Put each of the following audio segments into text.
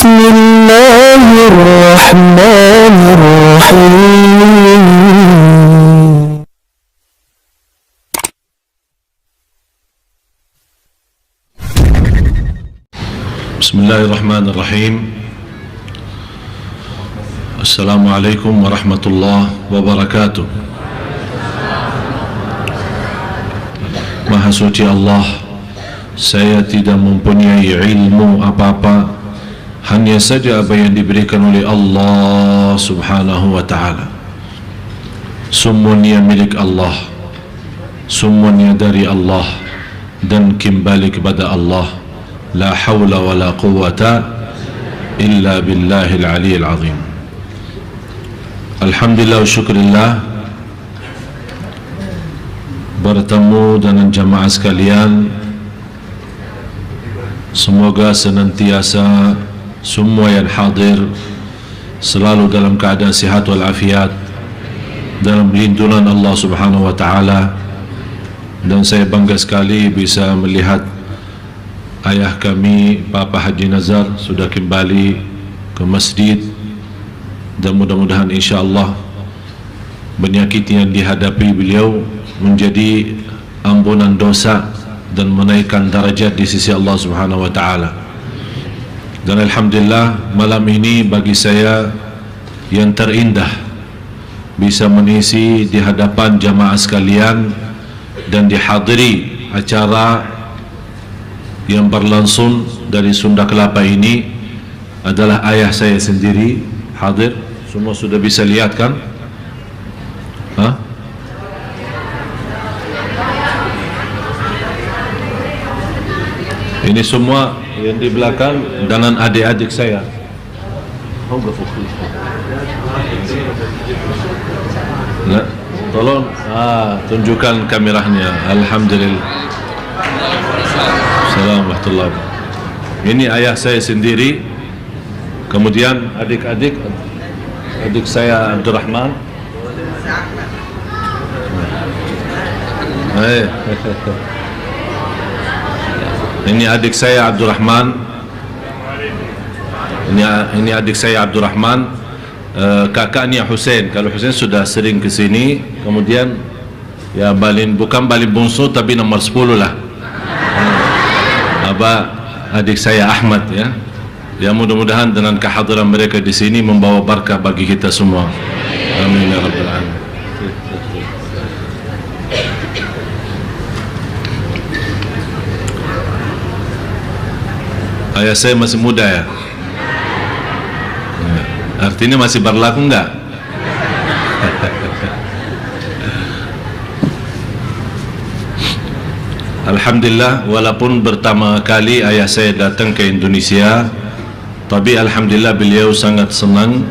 بسم الله الرحمن الرحيم بسم الله الرحمن الرحيم السلام عليكم ورحمة الله وبركاته. Maha suci Allah, saya tidak mempunyai ilmu apa-apa, hanya saja apa yang diberikan oleh Allah subhanahu wa ta'ala. Semuanya milik Allah, semuanya dari Allah, dan kembali kepada Allah. La hawla wa la quwwata illa billahil aliyyil azim. Alhamdulillah wa syukurillah, bertemu dengan jamaah sekalian, semoga senantiasa semua yang hadir selalu dalam keadaan sihat wal afiat, dalam lindungan Allah subhanahu wa ta'ala. Dan saya bangga sekali bisa melihat ayah kami, Bapak Haji Nazar, sudah kembali ke masjid. Dan mudah-mudahan insyaAllah penyakit yang dihadapi beliau menjadi ampunan dosa dan menaikkan darajat di sisi Allah subhanahu wa ta'ala. Dan alhamdulillah, malam ini bagi saya yang terindah bisa mengisi di hadapan jamaah sekalian dan dihadiri acara yang berlangsung dari Sunda Kelapa ini adalah ayah saya sendiri hadir. Semua sudah bisa lihat kan? Ini semua yang di belakang dengan adik-adik saya. Nah, tolong tunjukkan kameranya. Alhamdulillah. Assalamualaikum warahmatullahi wabarakatuh. Ini ayah saya sendiri. Kemudian adik-adik, adik saya Abdurrahman. Ini adik saya Abdurrahman. Ini adik saya Abdurrahman. Kakaknya Hussein. Kalau Hussein sudah sering ke sini. Kemudian ya bukan Balin bungsu tapi nomor 10 lah. Adik saya Ahmad ya. Ya mudah-mudahan dengan kehadiran mereka di sini membawa berkah bagi kita semua. Amin ya rabbal alamin. Ayah saya masih muda ya? Artinya masih berlaku enggak? Alhamdulillah, walaupun pertama kali ayah saya datang ke Indonesia, tapi alhamdulillah beliau sangat senang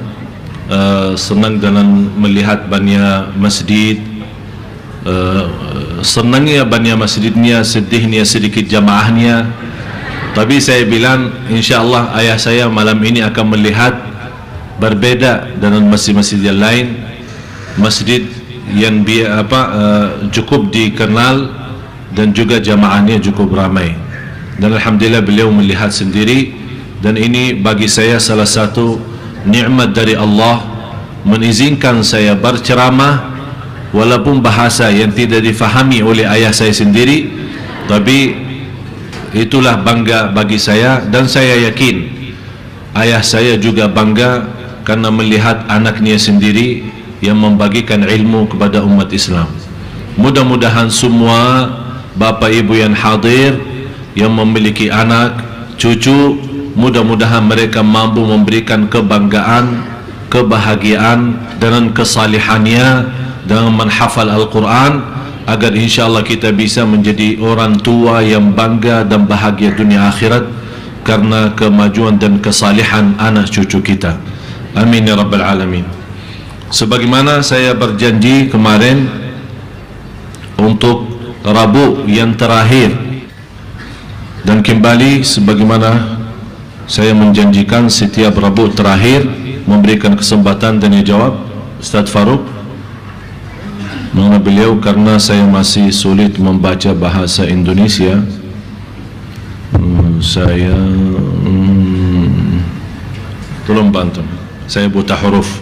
dengan melihat banyak masjid. Senangnya banyak masjidnya, sedihnya sedikit jamaahnya. Tapi saya bilang insyaAllah ayah saya malam ini akan melihat berbeda dengan masjid-masjid yang lain. Masjid yang cukup dikenal dan juga jamaahnya cukup ramai. Dan alhamdulillah beliau melihat sendiri. Dan ini bagi saya salah satu nikmat dari Allah, mengizinkan saya berceramah walaupun bahasa yang tidak difahami oleh ayah saya sendiri. Tapi itulah bangga bagi saya, dan saya yakin ayah saya juga bangga karena melihat anaknya sendiri yang membagikan ilmu kepada umat Islam. Mudah-mudahan semua bapa ibu yang hadir yang memiliki anak, cucu, mudah-mudahan mereka mampu memberikan kebanggaan, kebahagiaan dengan kesalihannya, dengan menghafal Al-Quran, agar insyaAllah kita bisa menjadi orang tua yang bangga dan bahagia dunia akhirat karena kemajuan dan kesalihan anak cucu kita. Amin ya rabbal alamin. Sebagaimana saya berjanji kemarin, untuk Rabu yang terakhir, dan kembali sebagaimana saya menjanjikan setiap Rabu terakhir memberikan kesempatan tanya jawab Ustaz Farouk. Mengenai beliau, karena saya masih sulit membaca bahasa Indonesia, saya Tolong bantu, saya buta huruf.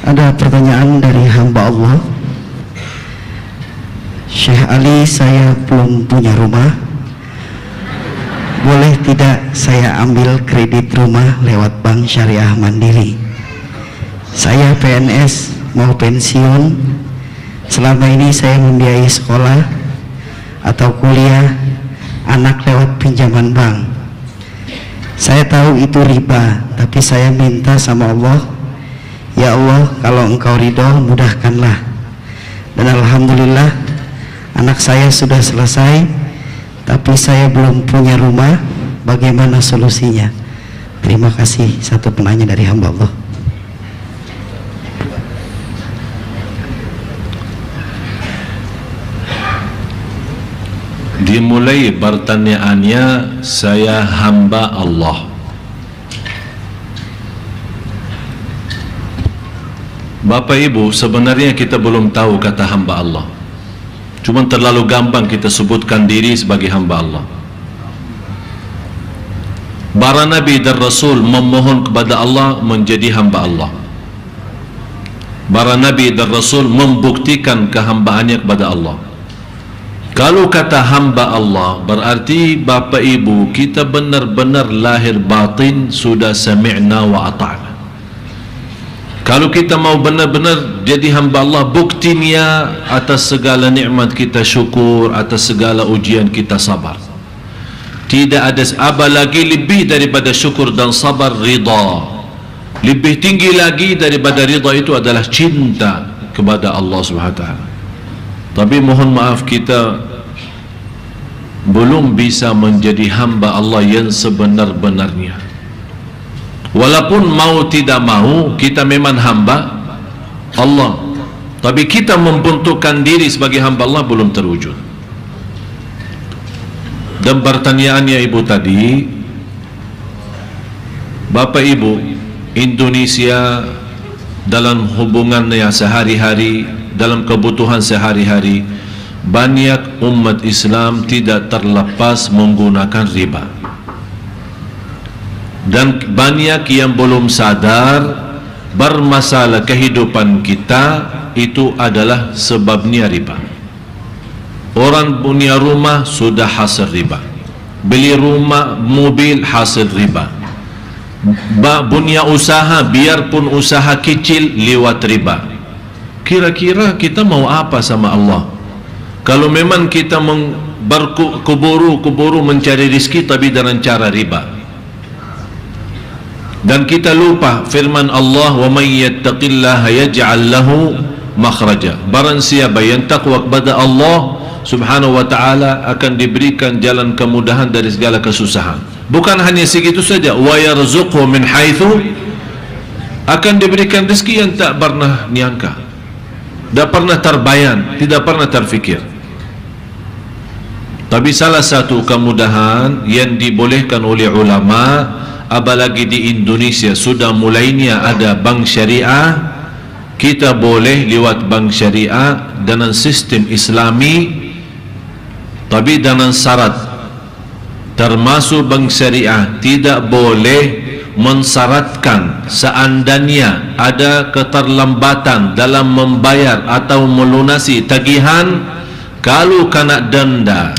Ada pertanyaan dari hamba Allah. Syekh Ali, saya belum punya rumah. Boleh tidak saya ambil kredit rumah lewat Bank Syariah Mandiri? Saya PNS, mau pensiun. Selama ini saya membiayai sekolah atau kuliah anak lewat pinjaman bank. Saya tahu itu riba, tapi saya minta sama Allah, ya Allah, kalau Engkau ridho mudahkanlah. Dan alhamdulillah anak saya sudah selesai, tapi saya belum punya rumah. Bagaimana solusinya? Terima kasih. Satu penanya dari hamba Allah. Dimulai pertanyaannya, saya hamba Allah. Bapak Ibu, sebenarnya kita belum tahu kata hamba Allah. Cuma terlalu gampang kita sebutkan diri sebagai hamba Allah. Para Nabi dan Rasul memohon kepada Allah menjadi hamba Allah. Para Nabi dan Rasul membuktikan kehambaannya kepada Allah. Kalau kata hamba Allah, berarti Bapak Ibu kita benar-benar lahir batin sudah sami'na wa ata'na. Kalau kita mau benar-benar jadi hamba Allah, buktinya atas segala nikmat kita syukur, atas segala ujian kita sabar. Tidak ada apa lagi lebih daripada syukur dan sabar, ridha. Lebih tinggi lagi daripada ridha itu adalah cinta kepada Allah Subhanahu wa taala. Tapi mohon maaf, kita belum bisa menjadi hamba Allah yang sebenar-benarnya. Walaupun mau tidak mau, kita memang hamba Allah, tapi kita membentukkan diri sebagai hamba Allah belum terwujud. Dan pertanyaannya Ibu tadi, Bapak Ibu, Indonesia dalam hubungannya sehari-hari, dalam kebutuhan sehari-hari, banyak umat Islam tidak terlepas menggunakan riba. Dan banyak yang belum sadar bermasalah kehidupan kita itu adalah sebabnya riba. Orang punya rumah sudah hasil riba, beli rumah, mobil hasil riba, punya usaha biarpun usaha kecil lewat riba. Kira-kira kita mau apa sama Allah kalau memang kita berkuburu mencari rezeki tapi dengan cara riba? Dan kita lupa firman Allah, wa may yattaqillaha yaj'al lahu makhraja. Barang siapa yang takwa kepada Allah Subhanahu wa taala akan diberikan jalan kemudahan dari segala kesusahan. Bukan hanya segitu saja, wa yarzuqhu min haitsu, akan diberikan rezeki yang tak pernah nyangka, tidak pernah terbayang, tidak pernah terfikir. Tapi salah satu kemudahan yang dibolehkan oleh ulama, apalagi di Indonesia sudah mulainya ada bank syariah, kita boleh lewat bank syariah dengan sistem Islami, tapi dengan syarat, termasuk bank syariah tidak boleh mensyaratkan seandainya ada keterlambatan dalam membayar atau melunasi tagihan, kalau kena denda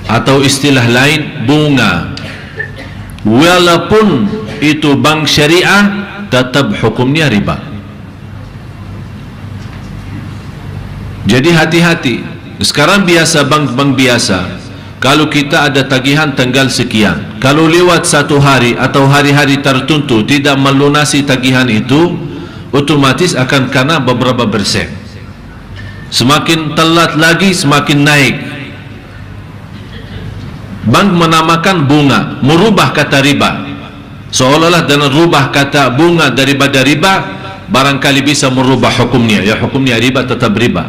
atau istilah lain bunga, walaupun itu bank syariah, tetap hukumnya riba. Jadi hati-hati. Sekarang biasa bank-bank biasa, kalau kita ada tagihan tanggal sekian, kalau lewat satu hari atau hari-hari tertentu tidak melunasi tagihan itu, otomatis akan kena beberapa persen. Semakin telat lagi semakin naik. Bank menamakan bunga, merubah kata riba, seolah-olah dengan rubah kata bunga daripada riba barangkali bisa merubah hukumnya. Ya, hukumnya riba tetap riba,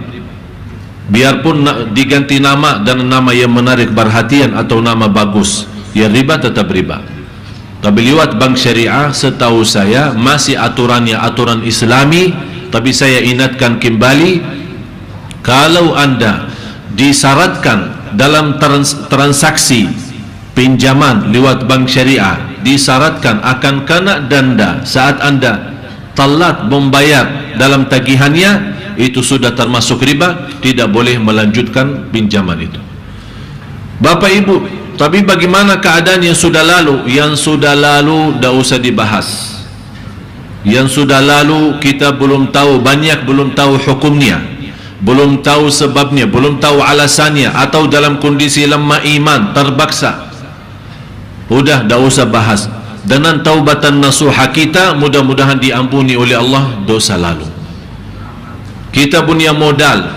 biarpun diganti nama dan nama yang menarik perhatian atau nama bagus, ya riba tetap riba. Tapi lewat bank syariah setahu saya masih aturannya aturan Islami. Tapi saya ingatkan kembali, kalau anda disyaratkan dalam transaksi pinjaman lewat bank syariah disyaratkan akan kena denda saat anda telat membayar dalam tagihannya, itu sudah termasuk riba, tidak boleh melanjutkan pinjaman itu. Bapak Ibu, tapi bagaimana keadaan yang sudah lalu? Yang sudah lalu tidak usah dibahas. Yang sudah lalu kita belum tahu, banyak belum tahu hukumnya, belum tahu sebabnya, belum tahu alasannya, atau dalam kondisi lemah iman, terpaksa. Udah, tidak usah bahas. Dengan taubatan nasuha kita, mudah-mudahan diampuni oleh Allah dosa lalu. Kita punya modal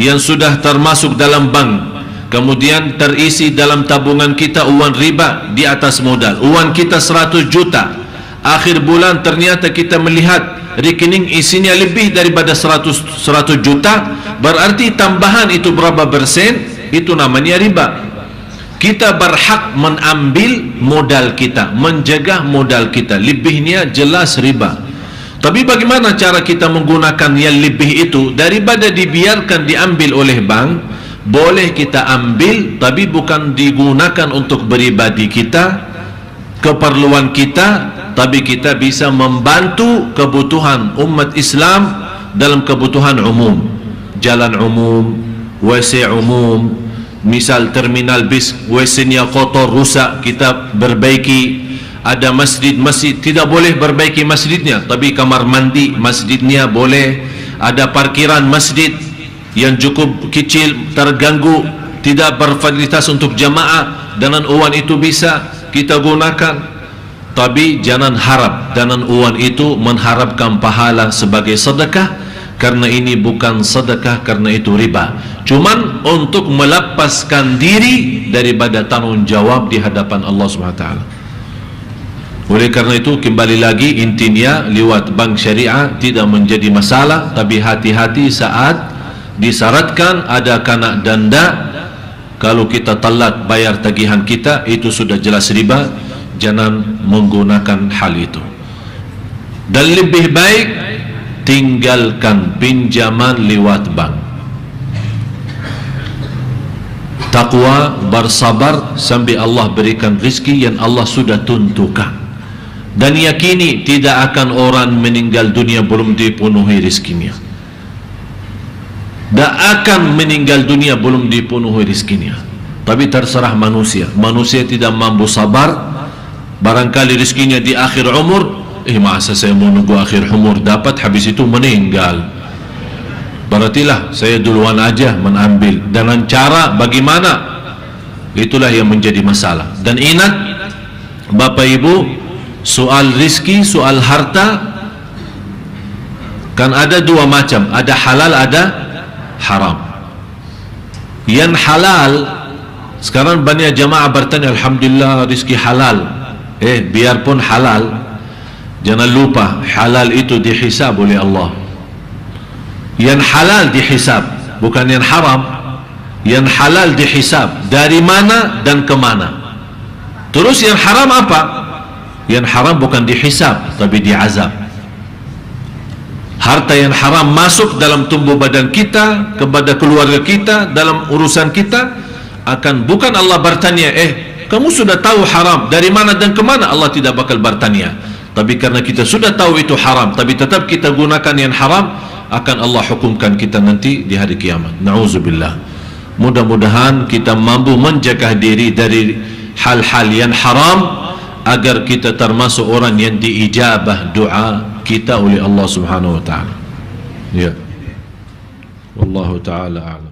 yang sudah termasuk dalam bank, kemudian terisi dalam tabungan kita uang riba di atas modal. Uang kita 100 juta, akhir bulan ternyata kita melihat rekening isinya lebih daripada 100 juta, berarti tambahan itu berapa persen? Itu namanya riba. Kita berhak mengambil modal kita, menjaga modal kita, lebihnya jelas riba. Tapi bagaimana cara kita menggunakan yang lebih itu? Daripada dibiarkan diambil oleh bank, boleh kita ambil, tapi bukan digunakan untuk beribadi kita, keperluan kita, tapi kita bisa membantu kebutuhan umat Islam dalam kebutuhan umum, jalan umum, WC umum. Misal terminal bis, WC-nya kotor, rusak, kita perbaiki. Ada masjid tidak boleh perbaiki masjidnya, tapi kamar mandi masjidnya boleh. Ada parkiran masjid yang cukup kecil, terganggu, tidak berfasilitas untuk jamaah, dengan uang itu bisa kita gunakan. Tapi jangan harap dengan uang itu mengharapkan pahala sebagai sedekah, karena ini bukan sedekah, karena itu riba. Cuman untuk melepaskan diri daripada tanggungjawab di hadapan Allah SWT. Oleh karena itu, kembali lagi, intinya lewat bank syariah tidak menjadi masalah, tapi hati-hati saat disyaratkan ada kena denda. Kalau kita telat bayar tagihan kita, itu sudah jelas riba. Jangan menggunakan hal itu. Dan lebih baik tinggalkan pinjaman lewat bank. Taqwa, bersabar sampai Allah berikan rezeki yang Allah sudah tentukan. Dan yakini tidak akan orang meninggal dunia belum dipenuhi rezekinya. Tak akan meninggal dunia belum dipenuhi rezekinya. Tapi terserah manusia. Manusia tidak mampu sabar. Barangkali rezekinya di akhir umur. Masa saya mau nunggu akhir umur dapat, habis itu meninggal. Berartilah saya duluan aja mengambil. Dengan cara bagaimana? Itulah yang menjadi masalah. Dan ingat Bapak Ibu, soal rizki, soal harta kan ada dua macam, ada halal, ada haram. Yang halal, sekarang banyak jamaah bertanya, alhamdulillah rizki halal. Biarpun halal, jangan lupa halal itu dihisab oleh Allah. Yang halal dihisab, bukan yang haram. Yang halal dihisab dari mana dan kemana. Terus yang haram apa? Yang haram bukan dihisab, tapi diazab. Harta yang haram masuk dalam tubuh badan kita, kepada keluarga kita, dalam urusan kita, akan bukan Allah bertanya, kamu sudah tahu haram, dari mana dan kemana? Allah tidak bakal bertanya. Tapi karena kita sudah tahu itu haram, tapi tetap kita gunakan yang haram, akan Allah hukumkan kita nanti di hari kiamat. Na'udzubillah. Mudah-mudahan kita mampu menjaga diri dari hal-hal yang haram, agar kita termasuk orang yang diijabah doa kita oleh Allah Subhanahu wa ta'ala. Ya. Wallahu ta'ala a'lam.